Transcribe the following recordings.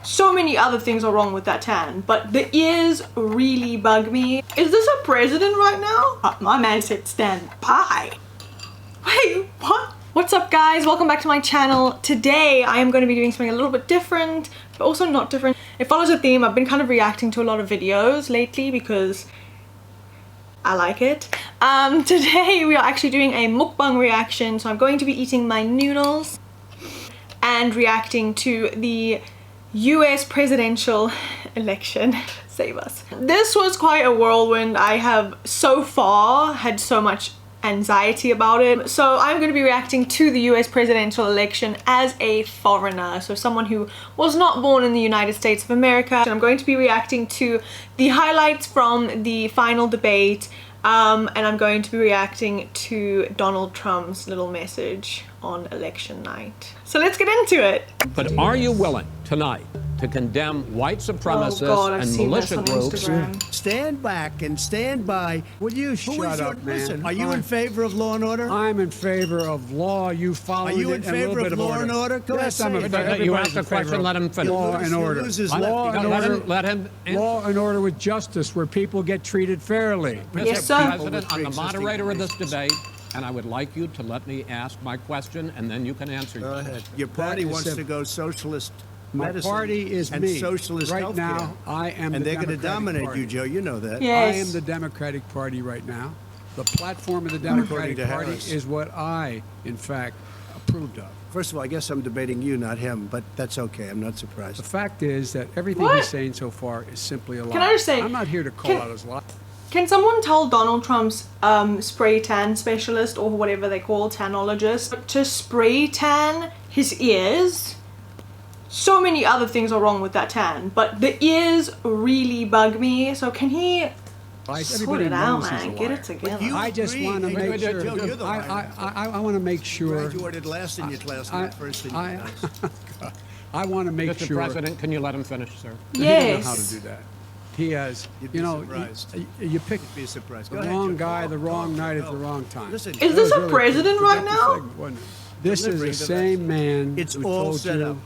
So many other things are wrong with that tan, but the ears really bug me. Is this a president right now? My man said stand by. Wait, what? What's up guys? Welcome back to my channel. Today I am going to be doing something a little bit different, but also not different. It follows a theme. I've been kind of reacting to a lot of videos lately because I like it. Today we are actually doing a mukbang reaction, so I'm going to be eating my noodles and reacting to the US presidential election. Save us. This was quite a whirlwind. I have so far had so much anxiety about it. So I'm going to be reacting to the US presidential election as a foreigner, so someone who was not born in the United States of America. And I'm going to be reacting to the highlights from the final debate, and I'm going to be reacting to Donald Trump's little message on election night. So let's get into it. But are you willing tonight to condemn white supremacists and militia groups? Stand back and stand by. Will you shut up, man? Listen, are you in favor of law and order? I'm in favor of law. You follow it. Are you in favor of law and order? Go Yes, ahead, I'm say in it. favor. You asked a question, let him finish. Law and order. Law and order. Let him Law and order with justice, where people get treated fairly. Yes, Mr. sir. President, I'm the moderator of this debate, and I would like you to let me ask my question, and then you can answer. Go ahead. Your party wants to go socialist My medicine party is and me. socialist right healthcare. now, I am And the they're going to Democratic dominate Party. you, Joe. You know that. Yes. I am the Democratic Party right now. The platform of the Democratic to Party Harris. is what I, in fact, approved of. First of all, I guess I'm debating you, not him, but that's okay. I'm not surprised. The fact is that everything What? he's saying so far is simply a lie. Can I just say- I'm not here to call out his lie. Can someone tell Donald Trump's spray tan specialist, or whatever they call tanologist, to spray tan his ears? So many other things are wrong with that tan, but the ears really bug me. So can he sort it out, knows he's a man? Get liar. it together. You I just agree. want to Hey, make wait, sure. Joe, you're the liar. I want to make sure. Graduated last in your class, not first in your class. I want to make Mr. sure. President, can you let him finish, sir? He doesn't know how to Yes. do that. He has. You'd be You know, surprised. you pick You'd be surprised. the Go ahead, wrong Joe. guy, Go, the go, wrong go, night at go. the wrong time. Listen, Is That this was a really president right productive now? segment, wasn't it? This is Delivering the to same man It's who all told set you up.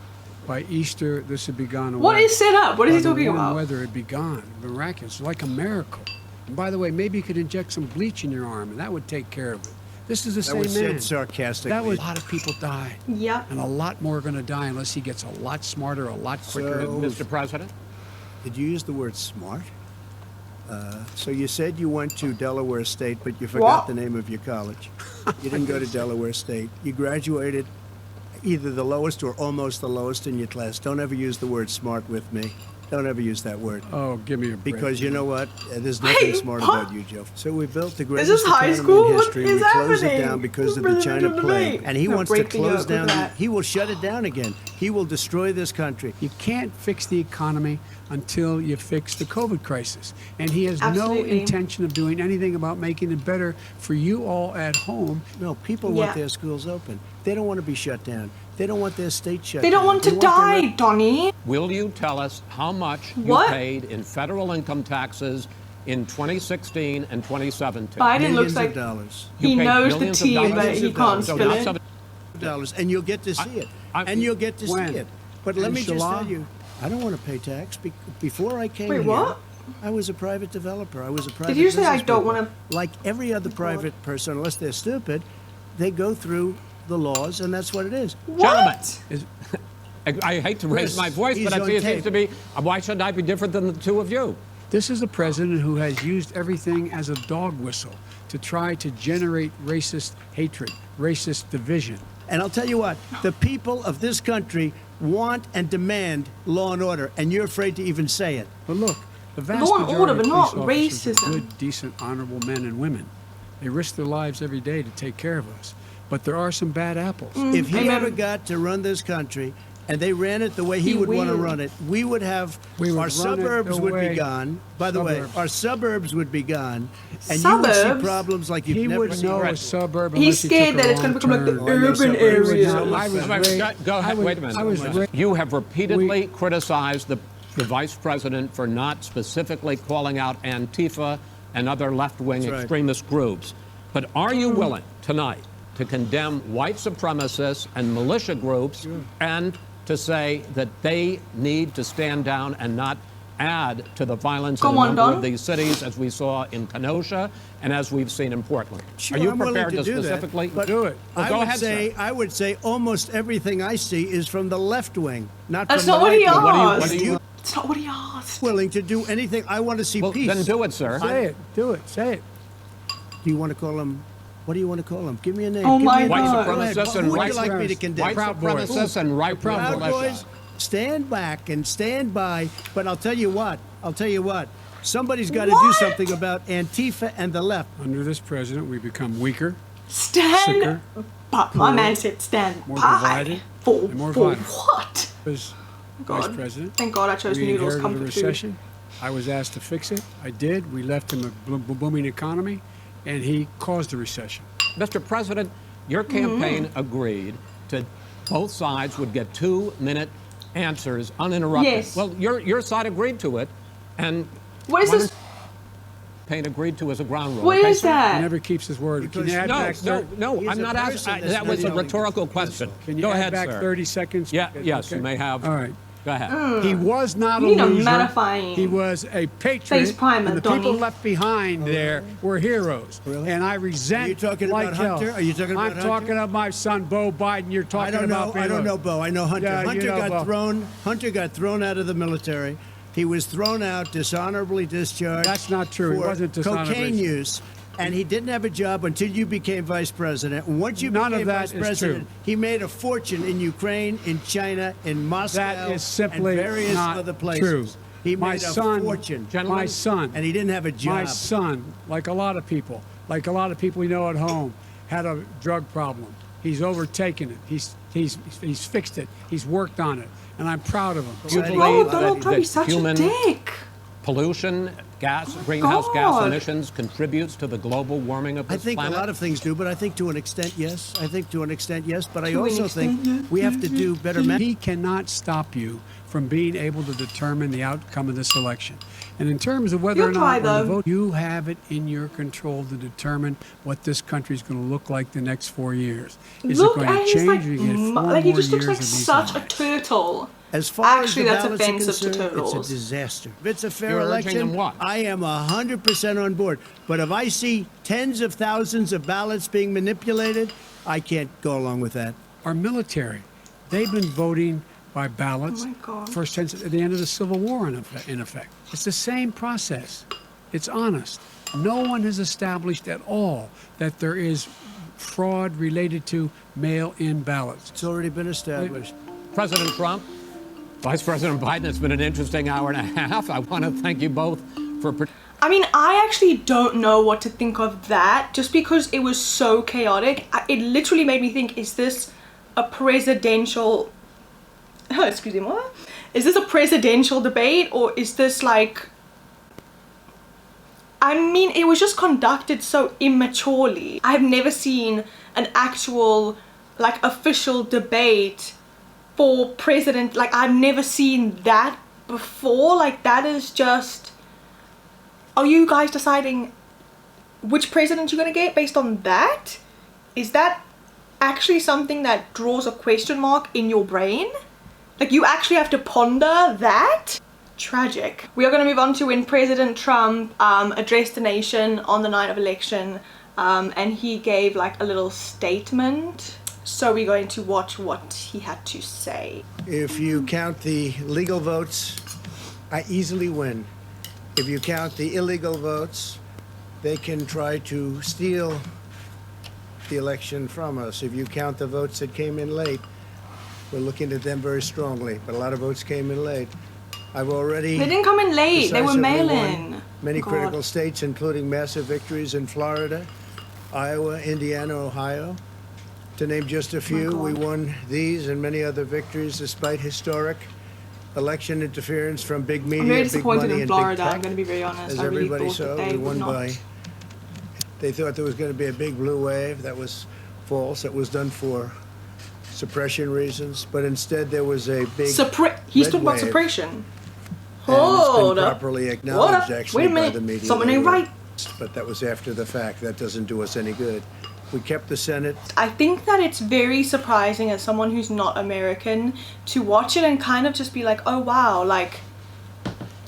by Easter this would be gone away. What is set up? What is he By the talking warm about? weather, it'd be gone. Miraculous, like a miracle. And by the way, maybe you could inject some bleach in your arm, and that would take care of it. This is the That same was man. said sarcastically. That was a lot of people died, Yep. and a lot more are going to die unless he gets a lot smarter, a lot quicker. So- Mr. President? Did you use the word smart? So you said you went to Delaware State, but you forgot What? the name of your college. You didn't go to Delaware State. You graduated either the lowest or almost the lowest in your class. Don't ever use the word smart with me. Don't ever use that word. Oh, give me a break. Because you know what? There's nothing Wait, smart what? about you, Joe. So we built the Is greatest this high economy school? in What history. is We closed it happening? down because The of the China presidential plague. debate. And he No, wants to break the close yoke down. with that. He will shut it down again. He will destroy this country. You can't fix the economy until you fix the COVID crisis. And he has no Absolutely. intention of doing anything about making it better for you all at home. No, people Yeah. want their schools open. They don't want to be shut down. They don't want their state shut They down. don't want to their die, Donnie. Will you tell us how much What? you paid in federal income taxes in 2016 and 2017? Biden millions looks of like dollars. You he paid knows the millions of tea, dollars. but he can't So spill not it. some- Dollars, and you'll get to see it. And you'll get to When? see it. But let me just Inshallah? tell you, I don't want to pay tax. Before I came Wait, here, what? I was a private developer. I was a private Did you say I business don't people. wanna- Like every other private person, unless they're stupid, they go through the laws, and that's what it is. What? I hate to raise Chris, my voice, he's but I on see it tape. seems to be, why should I be different than the two of you? This is a president who has used everything as a dog whistle to try to generate racist hatred, racist division. And I'll tell you what, the people of this country want and demand law and order, and you're afraid to even say it. But look, the vast Law and majority order, of but police not officers racism. are good, decent, honorable men and women. They risk their lives every day to take care of us. But there are some bad apples. If he Amen. ever got to run this country and they ran it the way he He would want to will. run it, we would have We would our run it suburbs the would be way- gone. By the way, Suburbs. our suburbs would be gone, and you would see Suburbs? problems like you've He never would seen. know a Right. suburb He's unless he scared took a that it's going to become like the wrong turn. urban suburbs. area. I was Wait, raised- go ahead, wait a minute. I was raised- You have repeatedly criticized the vice president for not specifically calling out Antifa and other left-wing That's right. extremist groups. But are you willing tonight to condemn white supremacists and militia groups and to say that they need to stand down and not add to the violence Go in a on, number Don. of these cities, as we saw in Kenosha and as we've seen in Portland. Sure, Are you I'm willing prepared to to do that, specifically but do it? Well, go ahead, sir. I would say almost everything I see is from the left wing, not That's from not the what right he wing. asked. what do you- It's not what he asked. Willing to do anything. I want to see Well, peace. then do it, sir. Say it. Do it. Say it. Do you want to call him? What do you want to call him? Give me a name. Oh Give my me a White name. God. Go ahead. supremacists Who and would right you like me to condemn? White Proud Boys. supremacists and right Proud militia. Boys, stand back and stand by. But I'll tell you what. Somebody's got to do What? something about Antifa and the left. Under this president, we become weaker, Stand. sicker, But my man said stand more by. divided, For and more for violent. what? as God. vice president. Thank God I chose We noodles inherited a comfort food. recession. I was asked to fix it. I did. We left him a booming economy, and he caused the recession. Mr. President, your campaign agreed to both sides would get 2-minute answers uninterrupted. Yes. Well, your side agreed to it, and What is one this? campaign agreed to as a ground rule. What okay, is sir? He that? never keeps his word. Can you add No, back no, 30, no, He's I'm a not person asking. that's That was a really rhetorical good. question. Can you Go add ahead, back sir. 30 seconds? Yeah, yes, Okay. you may have. All right. Go ahead. He was not You a need a loser. mattifying He was a patriot. face primer, and the people Donnie. left behind there were heroes. Really? And I resent. Are you talking like about hell. Hunter? Are you talking about I'm Hunter? talking about my son, Bo Biden. You're talking I don't know. about. I don't know, Bo. I know Hunter. Yeah, you Hunter know got Bo. thrown. Hunter got thrown out of the military. He was thrown out, dishonorably discharged. That's not true. He For wasn't dishonorably. cocaine use, and he didn't have a job until you became vice president. And once you None of became that vice is president, true. he made a fortune in Ukraine, in China, in Moscow, That is simply and various not other places. true. He My made son- a fortune, Gentlemen, My son. and he didn't have a job. My son, like a lot of people we know at home, had a drug problem. He's overtaken it. He's fixed it. He's worked on it, and I'm proud of him. Do you Right. Oh, believe Donald Trump that is such a human dick. pollution, greenhouse gas God. emissions contributes to the global warming of I this think planet? a lot of things do, but I think to an extent, yes. But I To an also extent, think we have to do better. He cannot stop you from being able to determine the outcome of this election. And in terms of whether You'll or try, not on the though. vote, you have it in your control to determine what this country is going to look like the next 4 years. Is Look it at going to his change like, or you get 4 like he more just looks years like of these such a lies? turtle. As far Actually, as the that's ballots are offensive to concerned, turtles. it's a disaster. If it's a fair You're urging election, them what? I am 100% on board. But if I see tens of thousands of ballots being manipulated, I can't go along with that. Our military, they've been voting by ballots Oh my God. since the end of the Civil War, in effect. It's the same process. It's honest. No one has established at all that there is fraud related to mail-in ballots. It's already been established. President Trump, Vice President Biden, it's been an interesting hour and a half. I want to thank you both for. I mean, I actually don't know what to think of that, just because it was so chaotic. It literally made me think, is this a presidential... Oh, excuse me, what? Is this a presidential debate, or is this like... I mean, it was just conducted so immaturely. I've never seen an actual, like, official debate for president. Like, I've never seen that before. Like, that is just... Are you guys deciding which president you're gonna get based on that? Is that actually something that draws a question mark in your brain? Like, you actually have to ponder that? Tragic. We are going to move on to when President Trump addressed the nation on the night of election, and he gave like a little statement. So we're going to watch what he had to say. If you count the legal votes, I easily win. If you count the illegal votes, they can try to steal the election from us. If you count the votes that came in late, we're looking at them very strongly, but a lot of votes came in late. I've already... They didn't come in late, they were decisively mail-in. won many God. critical states, including massive victories in Florida, Iowa, Indiana, Ohio. To name just a few, God. we won these and many other victories despite historic election interference from big media, I'm very big disappointed money, in and Florida, big I'm tech. going to be very honest. As I really everybody thought saw, that we they won would not. by... They thought there was going to be a big blue wave. That was false. That was done for suppression reasons. But instead, there was a big He's red talking about wave. suppression. And Hold it's been up. properly What acknowledged, up? actually, Wait a by minute. the media. Something They ain't were- right. But that was after the fact. That doesn't do us any good. We kept the Senate. I think that it's very surprising as someone who's not American to watch it and kind of just be like, oh wow, like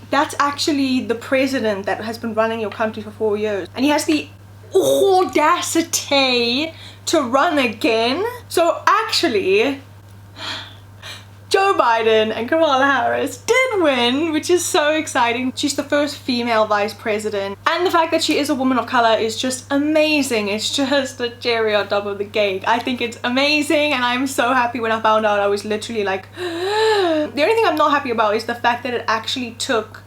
that's actually the president that has been running your country for 4 years. And he has the audacity to run again. So actually, Joe Biden and Kamala Harris did win, which is so exciting. She's the first female vice president. And the fact that she is a woman of color is just amazing. It's just the cherry on top of the cake. I think it's amazing, and I'm so happy when I found out. I was literally like, the only thing I'm not happy about is the fact that it actually took,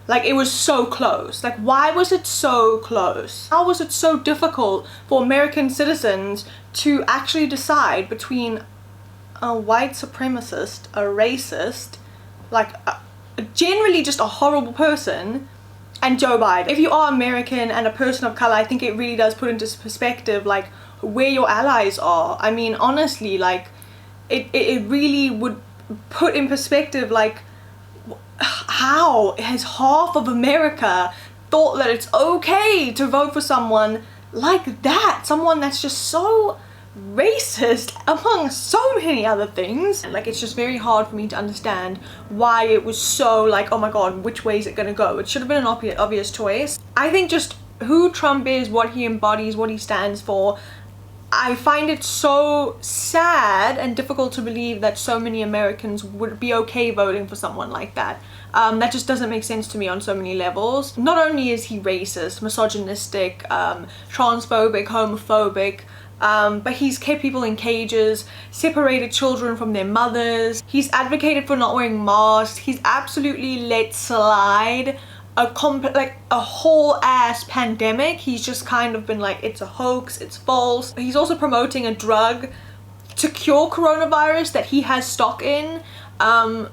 like, it was so close. Like, why was it so close? How was it so difficult for American citizens to actually decide between a white supremacist, a racist, like generally just a horrible person, and Joe Biden? If you are American and a person of color, I think it really does put into perspective like where your allies are. I mean, honestly, like it really would put in perspective like how has half of America thought that it's okay to vote for someone like that, someone that's just so racist among so many other things. Like, it's just very hard for me to understand why it was so like, oh my god, which way is it gonna go? It should have been an obvious choice. I think just who Trump is, what he embodies, what he stands for, I find it so sad and difficult to believe that so many Americans would be okay voting for someone like that. That just doesn't make sense to me on so many levels. Not only is he racist, misogynistic, transphobic, homophobic, but he's kept people in cages, separated children from their mothers. He's advocated for not wearing masks. He's absolutely let slide a whole ass pandemic. He's just kind of been like, it's a hoax, it's false. He's also promoting a drug to cure coronavirus that he has stock in,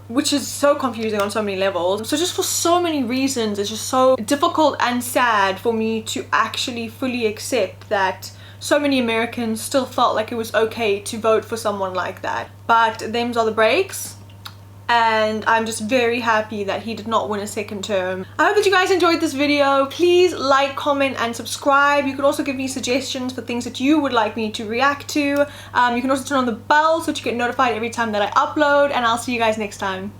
which is so confusing on so many levels. So just for so many reasons, it's just so difficult and sad for me to actually fully accept that so many Americans still felt like it was okay to vote for someone like that. But them's are the breaks, and I'm just very happy that he did not win a second term. I hope that you guys enjoyed this video. Please like, comment, and subscribe. You can also give me suggestions for things that you would like me to react to. You can also turn on the bell so that you get notified every time that I upload, and I'll see you guys next time.